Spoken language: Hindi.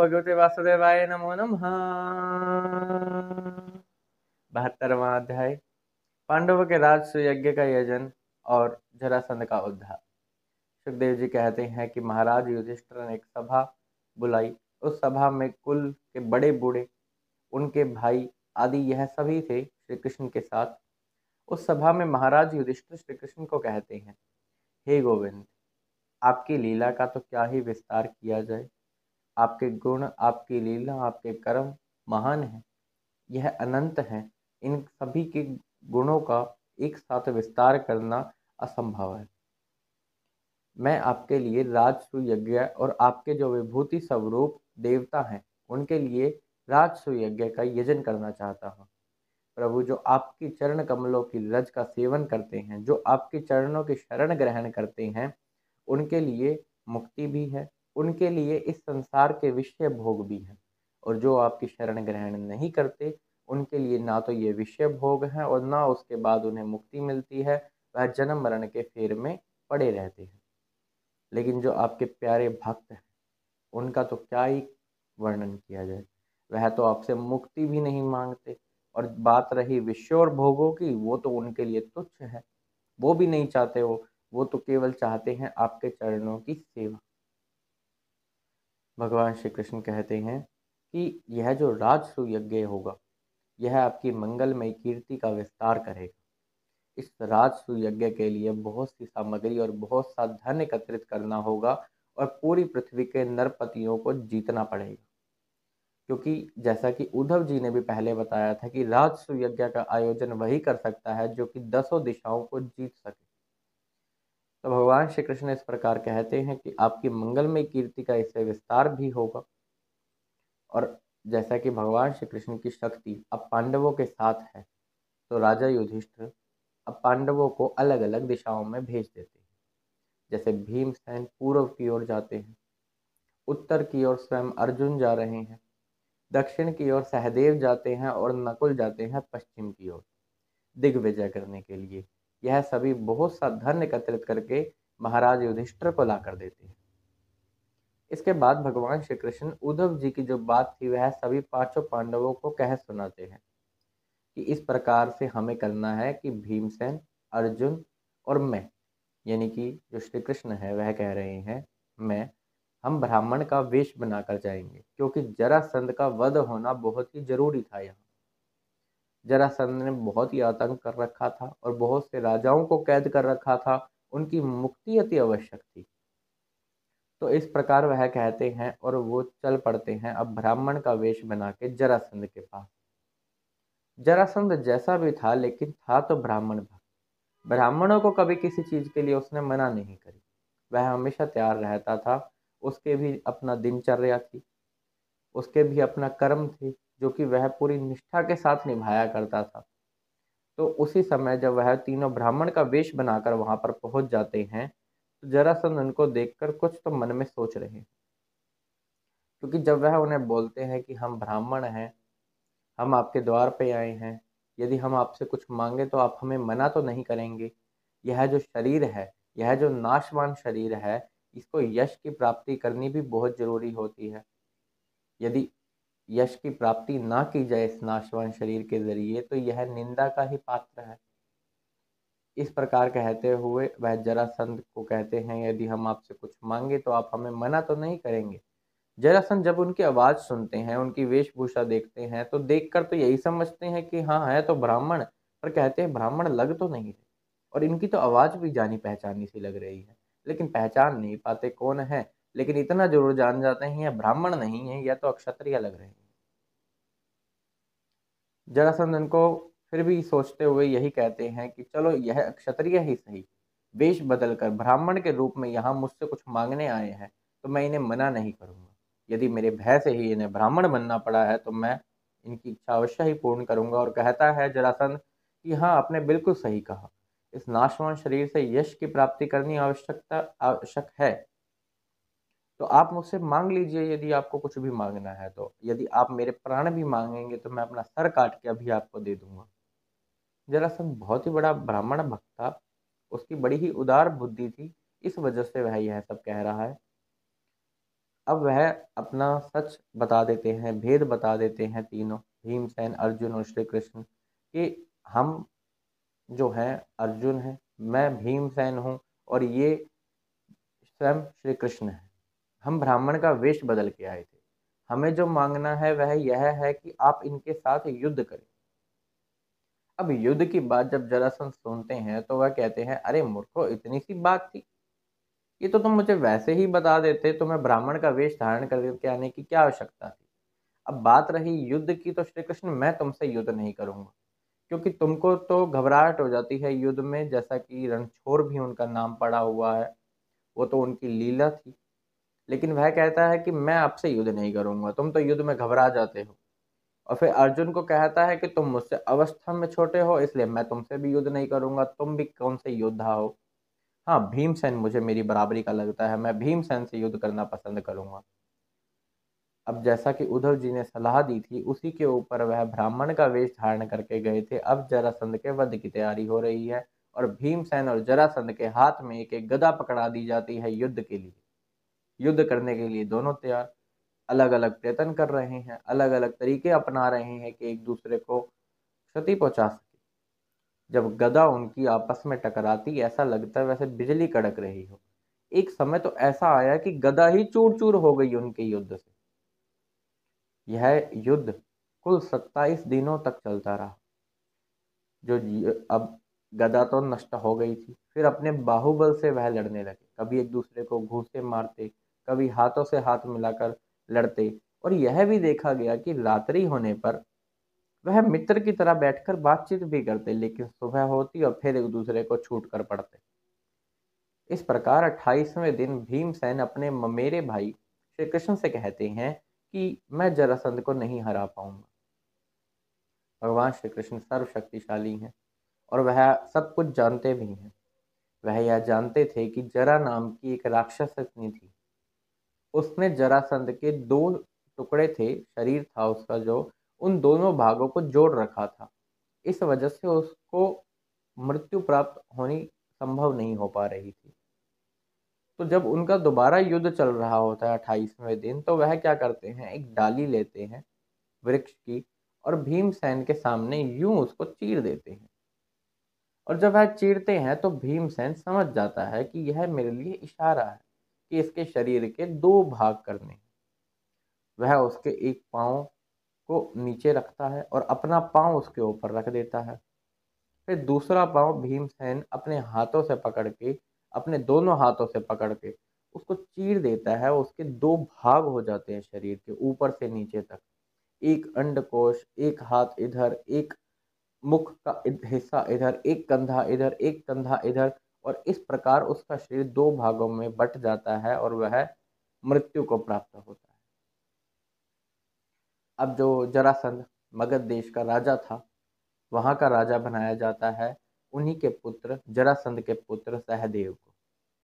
भगवते वासुदेवाय नमो नमः। 72वां अध्याय, पांडवों के राजसूय यज्ञ का यजन और जरासंध का उद्धार। सुखदेव जी कहते हैं कि महाराज युधिष्ठिर ने एक सभा बुलाई। उस सभा में कुल के बड़े बूढ़े, उनके भाई आदि यह सभी थे श्री कृष्ण के साथ। उस सभा में महाराज युधिष्ठिर श्री कृष्ण को कहते हैं, हे गोविंद, आपकी लीला का तो क्या ही विस्तार किया जाए। आपके गुण, आपकी लीला, आपके कर्म महान हैं, यह अनंत हैं। इन सभी के गुणों का एक साथ विस्तार करना असंभव है। मैं आपके लिए राजसूय यज्ञ और आपके जो विभूति स्वरूप देवता हैं उनके लिए राजसूय यज्ञ का यजन करना चाहता हूँ। प्रभु, जो आपकी चरण कमलों की रज का सेवन करते हैं, जो आपके चरणों की शरण ग्रहण करते हैं, उनके लिए मुक्ति भी है, उनके लिए इस संसार के विषय भोग भी है। और जो आपकी शरण ग्रहण नहीं करते, उनके लिए ना तो ये विषय भोग हैं और ना उसके बाद उन्हें मुक्ति मिलती है। वह जन्म मरण के फेर में पड़े रहते हैं। लेकिन जो आपके प्यारे भक्त हैं, उनका तो क्या ही वर्णन किया जाए। वह तो आपसे मुक्ति भी नहीं मांगते, और बात रही विषय और भोगों की, वो तो उनके लिए तुच्छ है, वो भी नहीं चाहते। वो तो केवल चाहते हैं आपके चरणों की सेवा। भगवान श्री कृष्ण कहते हैं कि यह जो राजसूय यज्ञ होगा, यह आपकी मंगलमय कीर्ति का विस्तार करेगा। इस राजसूय यज्ञ के लिए बहुत सी सामग्री और बहुत सा धन एकत्रित करना होगा, और पूरी पृथ्वी के नरपतियों को जीतना पड़ेगा। क्योंकि जैसा कि उद्धव जी ने भी पहले बताया था कि राजसूय यज्ञ का आयोजन वही कर सकता है जो कि 10 दिशाओं को जीत सके। तो भगवान श्री कृष्ण इस प्रकार कहते हैं कि आपकी मंगलमय कीर्ति का इससे विस्तार भी होगा। और जैसा कि भगवान श्री कृष्ण की शक्ति अब पांडवों के साथ है, तो राजा युधिष्ठिर अब पांडवों को अलग अलग दिशाओं में भेज देते हैं। जैसे भीमसेन पूर्व की ओर जाते हैं, उत्तर की ओर स्वयं अर्जुन जा रहे हैं, दक्षिण की ओर सहदेव जाते हैं, और नकुल जाते हैं पश्चिम की ओर दिग्विजय करने के लिए। यह सभी बहुत सा धन एकत्रित करके महाराज युधिष्ठिर को ला कर देते हैं। इसके बाद भगवान श्री कृष्ण उद्धव जी की जो बात थी वह सभी पांचों पांडवों को कह सुनाते हैं कि इस प्रकार से हमें करना है कि भीमसेन, अर्जुन और मैं, यानी कि जो श्री कृष्ण है वह कह रहे हैं मैं, हम ब्राह्मण का वेश बनाकर जाएंगे, क्योंकि जरासंध का वध होना बहुत ही जरूरी था। यहाँ जरासंध ने बहुत ही आतंक कर रखा था और बहुत से राजाओं को कैद कर रखा था। उनकी मुक्ति अति आवश्यक थी। तो इस प्रकार वह कहते हैं और वो चल पड़ते हैं अब ब्राह्मण का वेश बना के जरासंध के पास। जरासंध जैसा भी था, लेकिन था तो ब्राह्मण भक्त। ब्राह्मणों को कभी किसी चीज के लिए उसने मना नहीं करी। वह हमेशा तैयार रहता था। उसके भी अपना दिनचर्या थी, उसके भी अपना कर्म थे, जो कि वह पूरी निष्ठा के साथ निभाया करता था। तो उसी समय जब वह तीनों ब्राह्मण का वेश बनाकर वहां पर पहुंच जाते हैं, तो जरासंध उनको देखकर कुछ तो मन में सोच रहे हैं। क्योंकि जब वह उन्हें बोलते हैं कि हम ब्राह्मण हैं, हम आपके द्वार पे आए हैं, यदि हम आपसे कुछ मांगे तो आप हमें मना तो नहीं करेंगे। यह जो शरीर है, यह जो नाशवान शरीर है, इसको यश की प्राप्ति करनी भी बहुत जरूरी होती है। यदि यश की प्राप्ति ना की जाए इस नाशवान शरीर के जरिए, तो यह निंदा का ही पात्र है। इस प्रकार कहते हुए वह जरासंध को कहते हैं, यदि हम आपसे कुछ मांगे तो आप हमें मना तो नहीं करेंगे। जरासंध जब उनकी आवाज सुनते हैं, उनकी वेशभूषा देखते हैं, तो देखकर तो यही समझते हैं कि हाँ है तो ब्राह्मण, पर कहते हैं ब्राह्मण लग तो नहीं रहे, और इनकी तो आवाज भी जानी पहचानी सी लग रही है। लेकिन पहचान नहीं पाते कौन है। लेकिन इतना जरूर जान जाते हैं यह ब्राह्मण नहीं है, यह तो अक्षत्रिय लग रहे हैं। जरासंध इनको फिर भी सोचते हुए यही कहते हैं कि चलो यह क्षत्रिय ही सही, वेश बदलकर ब्राह्मण के रूप में यहाँ मुझसे कुछ मांगने आए हैं, तो मैं इन्हें मना नहीं करूंगा। यदि मेरे भय से ही इन्हें ब्राह्मण बनना पड़ा है, तो मैं इनकी इच्छा अवश्य ही पूर्ण करूंगा। और कहता है जरासंध कि हाँ, आपने बिल्कुल सही कहा, इस नाशवान शरीर से यश की प्राप्ति करनी आवश्यक है। तो आप मुझसे मांग लीजिए, यदि आपको कुछ भी मांगना है। तो यदि आप मेरे प्राण भी मांगेंगे तो मैं अपना सर काट के अभी आपको दे दूंगा। जरासंध बहुत ही बड़ा ब्राह्मण भक्त था, उसकी बड़ी ही उदार बुद्धि थी, इस वजह से वह यह सब कह रहा है। अब वह अपना सच बता देते हैं, भेद बता देते हैं तीनों, भीमसेन, अर्जुन और श्री कृष्ण, कि हम जो हैं अर्जुन हैं, मैं भीमसेन हूँ और ये स्वयं श्री कृष्ण हैं। हम ब्राह्मण का वेश बदल के आए थे। हमें जो मांगना है वह यह है कि आप इनके साथ युद्ध करें। अब युद्ध की बात जब जरासंध सुनते हैं तो वह कहते हैं, अरे मूर्खो, इतनी सी बात थी, ये तो तुम मुझे वैसे ही बता देते, तुम्हें ब्राह्मण का वेश धारण करके आने की क्या आवश्यकता थी। अब बात रही युद्ध की, तो श्री कृष्ण मैं तुमसे युद्ध नहीं करूंगा, क्योंकि तुमको तो घबराहट हो जाती है युद्ध में, जैसा कि रणछोड़ भी उनका नाम पड़ा हुआ है, वो तो उनकी लीला थी। लेकिन वह कहता है कि मैं आपसे युद्ध नहीं करूंगा, तुम तो युद्ध में घबरा जाते हो। और फिर अर्जुन को कहता है कि तुम मुझसे अवस्था में छोटे हो, इसलिए मैं तुमसे भी युद्ध नहीं करूंगा, तुम भी कौन से योद्धा हो। हाँ, भीमसेन मुझे मेरी बराबरी का लगता है, मैं भीमसेन से युद्ध करना पसंद करूंगा। अब जैसा कि उद्धव जी ने सलाह दी थी, उसी के ऊपर वह ब्राह्मण का वेश धारण करके गए थे। अब जरासंध के वध की तैयारी हो रही है और भीमसेन और जरासंध के हाथ में एक एक गदा पकड़ा दी जाती है युद्ध के लिए। युद्ध करने के लिए दोनों तैयार, अलग अलग प्रयत्न कर रहे हैं, अलग अलग तरीके अपना रहे हैं कि एक दूसरे को क्षति पहुंचा सके। जब गदा उनकी आपस में टकराती, ऐसा लगता है वैसे बिजली कड़क रही हो। एक समय तो ऐसा आया कि गदा ही चूर चूर हो गई उनके युद्ध से। यह युद्ध कुल 27 दिनों तक चलता रहा। अब गदा तो नष्ट हो गई थी, फिर अपने बाहुबल से वह लड़ने लगे, कभी एक दूसरे को घूंसे मारते, कभी हाथों से हाथ मिलाकर लड़ते। और यह भी देखा गया कि रात्रि होने पर वह मित्र की तरह बैठकर बातचीत भी करते, लेकिन सुबह होती और फिर एक दूसरे को छूट कर पड़ते। इस प्रकार 28वें दिन भीमसेन अपने ममेरे भाई श्री कृष्ण से कहते हैं कि मैं जरासंध को नहीं हरा पाऊंगा। भगवान श्री कृष्ण सर्वशक्तिशाली हैं और वह सब कुछ जानते भी हैं। वह यह जानते थे कि जरा नाम की एक राक्षसनी थी। उसने जरासंध के दो टुकड़े थे, शरीर था उसका जो, उन दोनों भागों को जोड़ रखा था। इस वजह से उसको मृत्यु प्राप्त होनी संभव नहीं हो पा रही थी। तो जब उनका दोबारा युद्ध चल रहा होता है 28वें दिन, तो वह क्या करते हैं, एक डाली लेते हैं वृक्ष की और भीमसेन के सामने यूं उसको चीर देते हैं। और जब वह चीरते हैं तो भीमसेन समझ जाता है कि यह मेरे लिए इशारा है कि इसके शरीर के दो भाग करने हैं। वह उसके एक पाँव को नीचे रखता है और अपना पाँव उसके ऊपर रख देता है। फिर दूसरा पाँव भीमसेन अपने हाथों से पकड़ के, अपने दोनों हाथों से पकड़ के उसको चीर देता है। उसके दो भाग हो जाते हैं शरीर के, ऊपर से नीचे तक। एक अंडकोश, एक हाथ इधर, एक मुख का हिस्सा इधर, एक कंधा इधर, एक कंधा इधर, और इस प्रकार उसका शरीर दो भागों में बट जाता है और वह मृत्यु को प्राप्त होता है। अब जो जरासंध मगध देश का राजा था, वहां का राजा बनाया जाता है उन्हीं के पुत्र, जरासंध के पुत्र सहदेव को।